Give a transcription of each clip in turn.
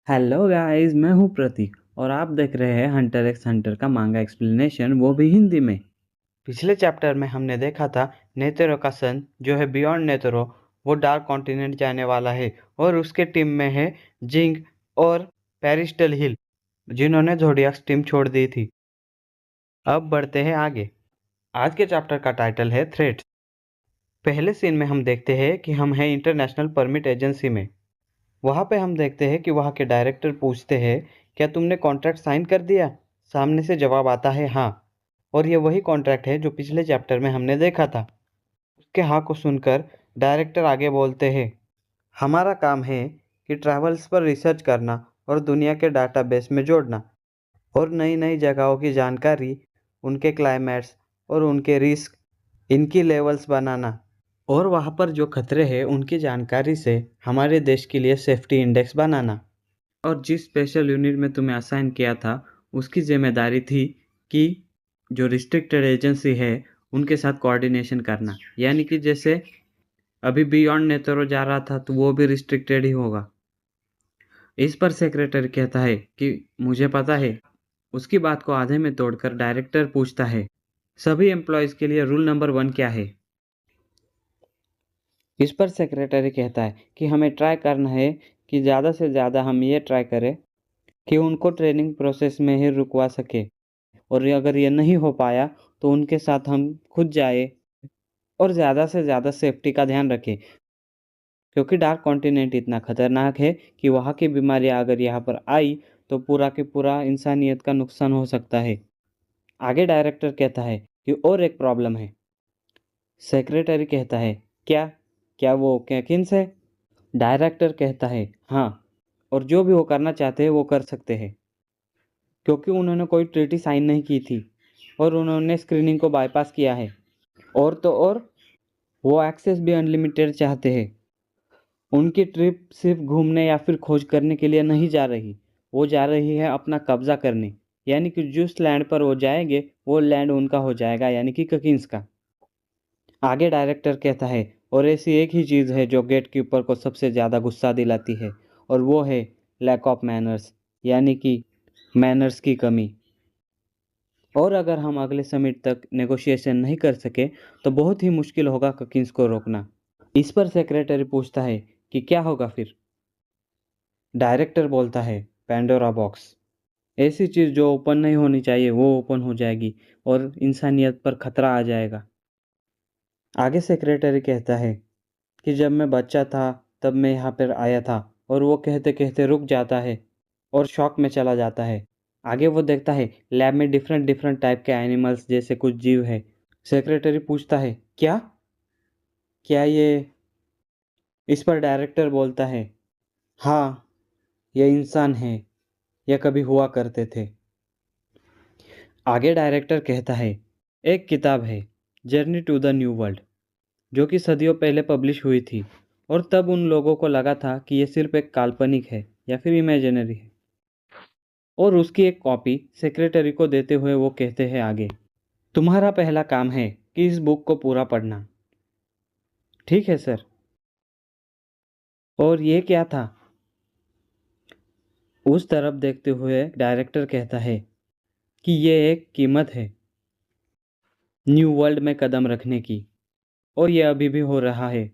Hello guys, मैं हूँ प्रतीक और आप देख रहे हैं हंटर एक्स हंटर का मांगा एक्सप्लेनेशन, वो भी हिंदी में। पिछले चैप्टर में हमने देखा था नेतेरो का सन जो है बियॉन्ड नेतेरो, वो डार्क कॉन्टिनेंट जाने वाला है और उसके टीम में है जिंग और पेरिस्टल हिल, जिन्होंने ज़ोडियाक टीम छोड़ दी थी। अब बढ़ते हैं आगे। आज के चैप्टर का टाइटल है थ्रेट्स। पहले सीन में हम देखते हैं कि हम हैं इंटरनेशनल परमिट एजेंसी में। वहाँ पे हम देखते हैं कि वहाँ के डायरेक्टर पूछते हैं, क्या तुमने कॉन्ट्रैक्ट साइन कर दिया? सामने से जवाब आता है हाँ। और ये वही कॉन्ट्रैक्ट है जो पिछले चैप्टर में हमने देखा था। उसके हाँ को सुनकर डायरेक्टर आगे बोलते हैं, हमारा काम है कि ट्रैवल्स पर रिसर्च करना और दुनिया के डाटाबेस में जोड़ना और नई नई जगहों की जानकारी, उनके क्लाइमेट्स और उनके रिस्क, इनकी लेवल्स बनाना और वहाँ पर जो खतरे हैं उनकी जानकारी से हमारे देश के लिए सेफ्टी इंडेक्स बनाना। और जिस स्पेशल यूनिट में तुम्हें असाइन किया था उसकी जिम्मेदारी थी कि जो रिस्ट्रिक्टेड एजेंसी है उनके साथ कोऑर्डिनेशन करना, यानी कि जैसे अभी बियॉन्ड नेतरो जा रहा था तो वो भी रिस्ट्रिक्टेड ही होगा। इस पर सेक्रेटरी कहता है कि मुझे पता है। उसकी बात को आधे में तोड़कर डायरेक्टर पूछता है, सभी एम्प्लॉयज़ के लिए रूल नंबर 1 क्या है? इस पर सेक्रेटरी कहता है कि हमें ट्राई करना है कि ज़्यादा से ज़्यादा हम ये ट्राई करें कि उनको ट्रेनिंग प्रोसेस में ही रुकवा सके, और अगर ये नहीं हो पाया तो उनके साथ हम खुद जाए और ज़्यादा से ज़्यादा सेफ्टी का ध्यान रखें, क्योंकि डार्क कॉन्टिनेंट इतना खतरनाक है कि वहाँ की बीमारियाँ अगर यहाँ पर आई तो पूरा के पूरा इंसानियत का नुकसान हो सकता है। आगे डायरेक्टर कहता है कि और एक प्रॉब्लम है। सेक्रेटरी कहता है, क्या क्या वो कैकिन्स है? डायरेक्टर कहता है, हाँ, और जो भी वो करना चाहते हैं वो कर सकते हैं, क्योंकि उन्होंने कोई ट्रीटी साइन नहीं की थी और उन्होंने स्क्रीनिंग को बाईपास किया है। और तो और वो एक्सेस भी अनलिमिटेड चाहते हैं। उनकी ट्रिप सिर्फ घूमने या फिर खोज करने के लिए नहीं जा रही, वो जा रही है अपना कब्जा करने, यानी कि जिस लैंड पर वो जाएंगे वो लैंड उनका हो जाएगा, यानी कि ककिन्स का। आगे डायरेक्टर कहता है, और ऐसी एक ही चीज़ है जो गेट कीपर को सबसे ज़्यादा गुस्सा दिलाती है, और वो है लैक ऑफ मैनर्स, यानी कि मैनर्स की कमी। और अगर हम अगले समिट तक नेगोशिएशन नहीं कर सके तो बहुत ही मुश्किल होगा ककिन्स को रोकना। इस पर सेक्रेटरी पूछता है कि क्या होगा फिर? डायरेक्टर बोलता है, पैंडोरा बॉक्स, ऐसी चीज़ जो ओपन नहीं होनी चाहिए वो ओपन हो जाएगी और इंसानियत पर खतरा आ जाएगा। आगे सेक्रेटरी कहता है कि जब मैं बच्चा था तब मैं यहाँ पर आया था, और वो कहते कहते रुक जाता है और शॉक में चला जाता है। आगे वो देखता है लैब में डिफरेंट डिफरेंट टाइप के एनिमल्स जैसे कुछ जीव है। सेक्रेटरी पूछता है, क्या क्या ये? इस पर डायरेक्टर बोलता है, हाँ, ये इंसान है, ये कभी हुआ करते थे। आगे डायरेक्टर कहता है, एक किताब है, journey to the new world, जो कि सदियों पहले पब्लिश हुई थी, और तब उन लोगों को लगा था कि ये सिर्फ एक काल्पनिक है या फिर इमेजिनरी है। और उसकी एक कॉपी सेक्रेटरी को देते हुए वो कहते हैं आगे, तुम्हारा पहला काम है कि इस बुक को पूरा पढ़ना। ठीक है सर। और ये क्या था? उस तरफ देखते हुए डायरेक्टर कहता है कि ये एक कीमत है न्यू वर्ल्ड में कदम रखने की, और ये अभी भी हो रहा है।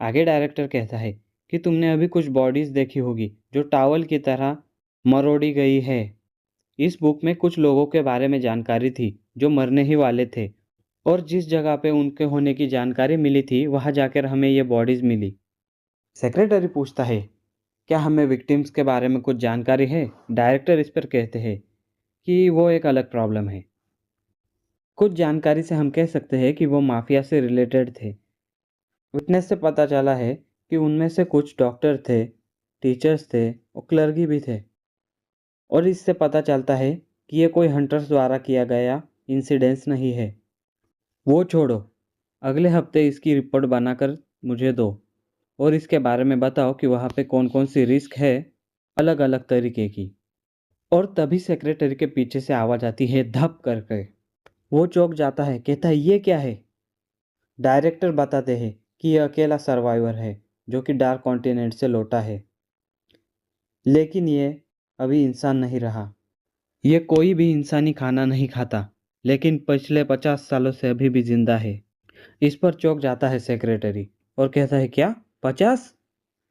आगे डायरेक्टर कहता है कि तुमने अभी कुछ बॉडीज देखी होगी जो टावल की तरह मरोड़ी गई है। इस बुक में कुछ लोगों के बारे में जानकारी थी जो मरने ही वाले थे, और जिस जगह पे उनके होने की जानकारी मिली थी वहाँ जाकर हमें ये बॉडीज मिली। सेक्रेटरी पूछता है, क्या हमें विक्टिम्स के बारे में कुछ जानकारी है? डायरेक्टर इस पर कहते हैं कि वो एक अलग प्रॉब्लम है। कुछ जानकारी से हम कह सकते हैं कि वो माफिया से रिलेटेड थे। विटनेस से पता चला है कि उनमें से कुछ डॉक्टर थे, टीचर्स थे और क्लर्की भी थे। और इससे पता चलता है कि ये कोई हंटर्स द्वारा किया गया इंसिडेंस नहीं है। वो छोड़ो, अगले हफ्ते इसकी रिपोर्ट बनाकर मुझे दो और इसके बारे में बताओ कि वहाँ पे कौन कौन सी रिस्क है, अलग अलग तरीके की। और तभी सेक्रेटरी के पीछे से आवाज़ आती है, धप करके। वो चौंक जाता है, कहता है, ये क्या है? डायरेक्टर बताते हैं कि यह अकेला सर्वाइवर है जो कि डार्क कॉन्टिनेंट से लौटा है। लेकिन ये अभी इंसान नहीं रहा। ये कोई भी इंसानी खाना नहीं खाता, लेकिन पिछले 50 सालों से अभी भी जिंदा है। इस पर चौंक जाता है सेक्रेटरी और कहता है, क्या 50?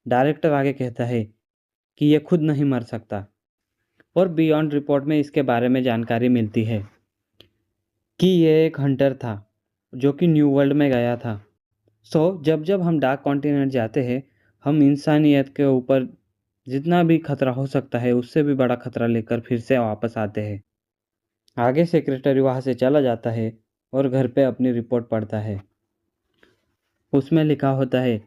डायरेक्टर आगे कहता है कि ये खुद नहीं मर सकता। और बियॉन्ड रिपोर्ट में इसके बारे में जानकारी मिलती है कि ये एक हंटर था जो कि न्यू वर्ल्ड में गया था। जब जब हम डार्क कॉन्टिनेंट जाते हैं, हम इंसानियत के ऊपर जितना भी खतरा हो सकता है उससे भी बड़ा खतरा लेकर फिर से वापस आते हैं। आगे सेक्रेटरी वहाँ से चला जाता है और घर पे अपनी रिपोर्ट पढ़ता है। उसमें लिखा होता है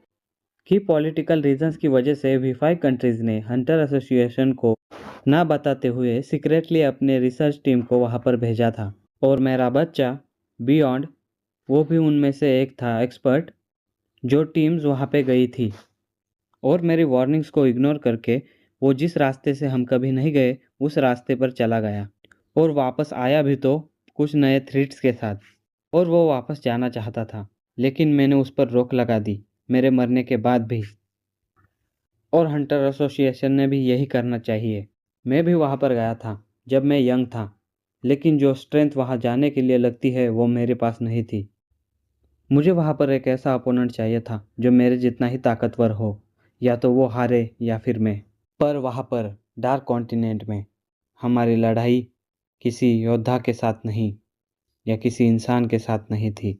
कि पॉलिटिकल रीजंस की वजह से V5 कंट्रीज़ ने हंटर एसोसिएशन को ना बताते हुए सीक्रेटली अपने रिसर्च टीम को वहाँ पर भेजा था। और मेरा बच्चा बियॉन्ड, वो भी उनमें से एक था एक्सपर्ट जो टीम्स वहाँ पे गई थी। और मेरी वार्निंग्स को इग्नोर करके वो जिस रास्ते से हम कभी नहीं गए उस रास्ते पर चला गया। और वापस आया भी तो कुछ नए थ्रेट्स के साथ। और वो वापस जाना चाहता था, लेकिन मैंने उस पर रोक लगा दी मेरे मरने के बाद भी। और हंटर एसोसिएशन ने भी यही करना चाहिए। मैं भी वहाँ पर गया था जब मैं यंग था, लेकिन जो स्ट्रेंथ वहाँ जाने के लिए लगती है वो मेरे पास नहीं थी। मुझे वहाँ पर एक ऐसा अपोनेंट चाहिए था जो मेरे जितना ही ताकतवर हो, या तो वो हारे या फिर मैं। पर वहाँ पर डार्क कॉन्टिनेंट में हमारी लड़ाई किसी योद्धा के साथ नहीं या किसी इंसान के साथ नहीं थी,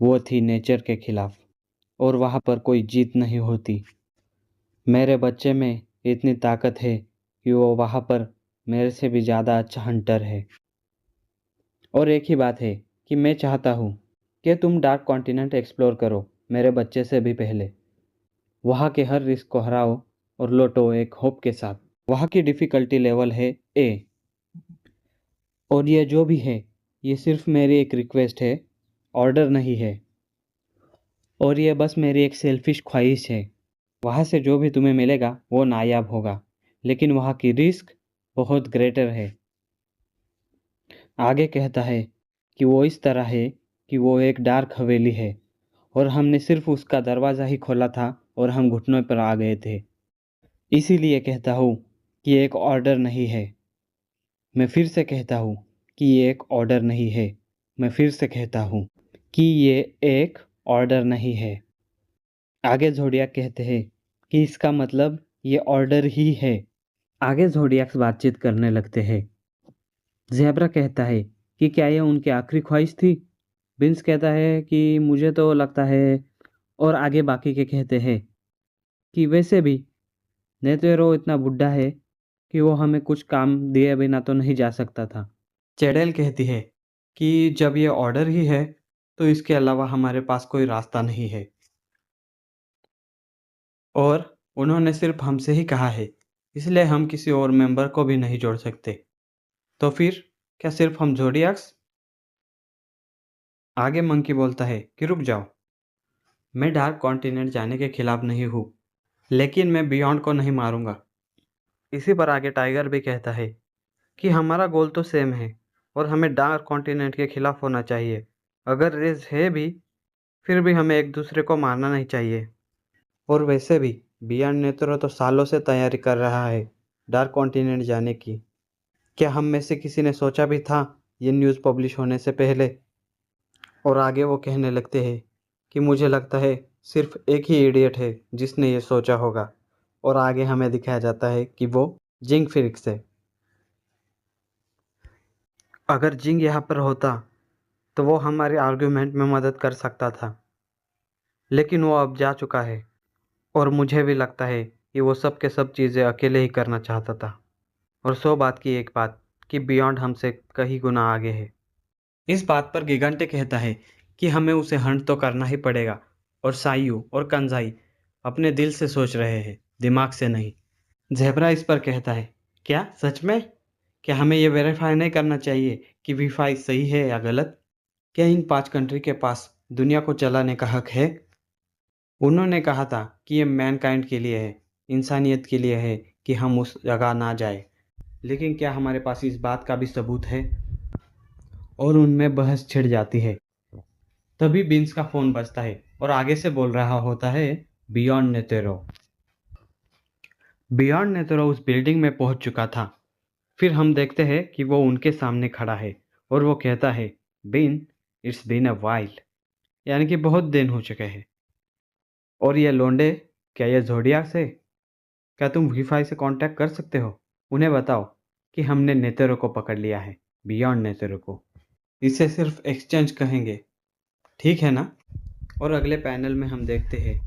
वो थी नेचर के खिलाफ। और वहाँ पर कोई जीत नहीं होती। मेरे बच्चे में इतनी ताकत है कि वो वहाँ पर मेरे से भी ज़्यादा अच्छा हंटर है। और एक ही बात है कि मैं चाहता हूँ कि तुम डार्क कॉन्टिनेंट एक्सप्लोर करो मेरे बच्चे से भी पहले। वहाँ के हर रिस्क को हराओ और लौटो एक होप के साथ। वहाँ की डिफ़िकल्टी लेवल है A। और ये जो भी है, ये सिर्फ मेरी एक रिक्वेस्ट है, ऑर्डर नहीं है। और ये बस मेरी एक सेल्फिश ख्वाहिश है। वहाँ से जो भी तुम्हें मिलेगा वो नायाब होगा, लेकिन वहाँ की रिस्क बहुत ग्रेटर है। आगे कहता है कि वो इस तरह है कि वो एक डार्क हवेली है और हमने सिर्फ उसका दरवाज़ा ही खोला था और हम घुटनों पर आ गए थे। इसीलिए कहता हूँ कि ये एक ऑर्डर नहीं है। मैं फिर से कहता हूँ कि ये एक ऑर्डर नहीं है। मैं फिर से कहता हूँ कि ये एक ऑर्डर नहीं है। आगे ज़ोडियाक कहते हैं कि इसका मतलब ये ऑर्डर ही है। आगे ज़ोडियाक्स बातचीत करने लगते हैं। ज़ेब्रा कहता है कि क्या ये उनकी आखिरी ख्वाहिश थी? बिन्स कहता है कि मुझे तो लगता है। और आगे बाकी के कहते हैं कि वैसे भी नेतेरो इतना बुढ़ा है कि वो हमें कुछ काम दिए बिना तो नहीं जा सकता था। चेडेल कहती है कि जब ये ऑर्डर ही है तो इसके अलावा हमारे पास कोई रास्ता नहीं है। और उन्होंने सिर्फ हमसे ही कहा है, इसलिए हम किसी और मेंबर को भी नहीं जोड़ सकते। तो फिर क्या सिर्फ हम ज़ोडियाक्स? आगे मंकी बोलता है कि रुक जाओ, मैं डार्क कॉन्टिनेंट जाने के खिलाफ नहीं हूँ, लेकिन मैं बियॉन्ड को नहीं मारूंगा। इसी पर आगे टाइगर भी कहता है कि हमारा गोल तो सेम है और हमें डार्क कॉन्टिनेंट के खिलाफ होना चाहिए। अगर रेस है भी, फिर भी हमें एक दूसरे को मारना नहीं चाहिए। और वैसे भी बियॉन्ड नेत्रो तो सालों से तैयारी कर रहा है डार्क कॉन्टिनेंट जाने की। क्या हम में से किसी ने सोचा भी था ये न्यूज़ पब्लिश होने से पहले? और आगे वो कहने लगते हैं कि मुझे लगता है सिर्फ एक ही इडियट है जिसने ये सोचा होगा। और आगे हमें दिखाया जाता है कि वो जिंग फिरिक्स है। अगर जिंग यहाँ पर होता तो वो हमारे आर्ग्यूमेंट में मदद कर सकता था, लेकिन वो अब जा चुका है। और मुझे भी लगता है कि वो सब के सब चीज़ें अकेले ही करना चाहता था। और सौ बात की एक बात कि बियॉन्ड हमसे कहीं गुना आगे है। इस बात पर गिगांटे कहता है कि हमें उसे हंट तो करना ही पड़ेगा। और सायू और कंजाई अपने दिल से सोच रहे हैं, दिमाग से नहीं। ज़ेब्रा इस पर कहता है, क्या सच में? क्या हमें ये वेरीफाई नहीं करना चाहिए कि V5 सही है या गलत? क्या इन 5 कंट्री के पास दुनिया को चलाने का हक है? उन्होंने कहा था कि ये मैनकाइंड के लिए है, इंसानियत के लिए है कि हम उस जगह ना जाए। लेकिन क्या हमारे पास इस बात का भी सबूत है? और उनमें बहस छिड़ जाती है। तभी बिन्स का फ़ोन बजता है और आगे से बोल रहा होता है बियॉन्ड नेतेरो। बियॉन्ड नेथरो उस बिल्डिंग में पहुंच चुका था। फिर हम देखते हैं कि वो उनके सामने खड़ा है और वो कहता है, इट्स बीन अ वाइल, यानी कि बहुत दिन हो चुके हैं। और ये लोंडे, क्या ये ज़ोडियाक है? क्या तुम वी5 से कांटेक्ट कर सकते हो? उन्हें बताओ कि हमने नेतेरो को पकड़ लिया है, बियॉन्ड नेतेरो को। इसे सिर्फ एक्सचेंज कहेंगे, ठीक है ना? और अगले पैनल में हम देखते हैं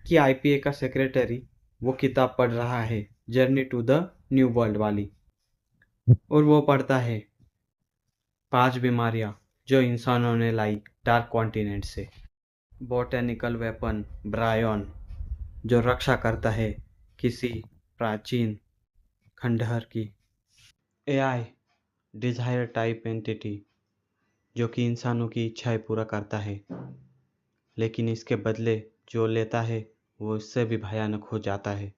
कि आईपीए का सेक्रेटरी वो किताब पढ़ रहा है, journey to the new world वाली। और वो पढ़ता है 5 बीमारियां जो इंसानों ने लाई डार्क कॉन्टिनेंट से। बोटेनिकल वेपन ब्रायन, जो रक्षा करता है किसी प्राचीन खंडहर की। एआई डिजायर टाइप एंटिटी, जो कि इंसानों की इच्छाएं पूरा करता है, लेकिन इसके बदले जो लेता है वो इससे भी भयानक हो जाता है।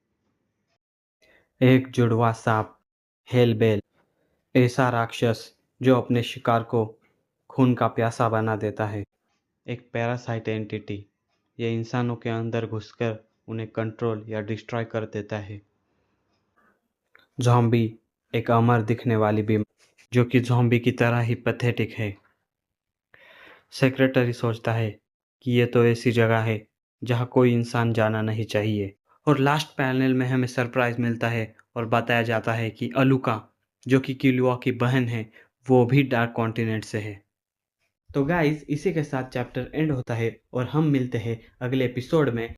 एक जुड़वा सांप हेलबेल, ऐसा राक्षस जो अपने शिकार को खून का प्यासा बना देता है। एक पैरासाइट एंटिटी, ये इंसानों के अंदर घुसकर उन्हें कंट्रोल या डिस्ट्रॉय कर देता है। ज़ॉम्बी, एक अमर दिखने वाली बीमारी जो कि ज़ॉम्बी की तरह ही पैथेटिक है। सेक्रेटरी सोचता है कि ये तो ऐसी जगह है जहाँ कोई इंसान जाना नहीं चाहिए। और लास्ट पैनल में हमें सरप्राइज मिलता है और बताया जाता है कि अलुका, जो कि किलुआ की बहन है, वो भी डार्क कॉन्टिनेंट से है। तो गाइस, इसी के साथ चैप्टर एंड होता है और हम मिलते हैं अगले एपिसोड में।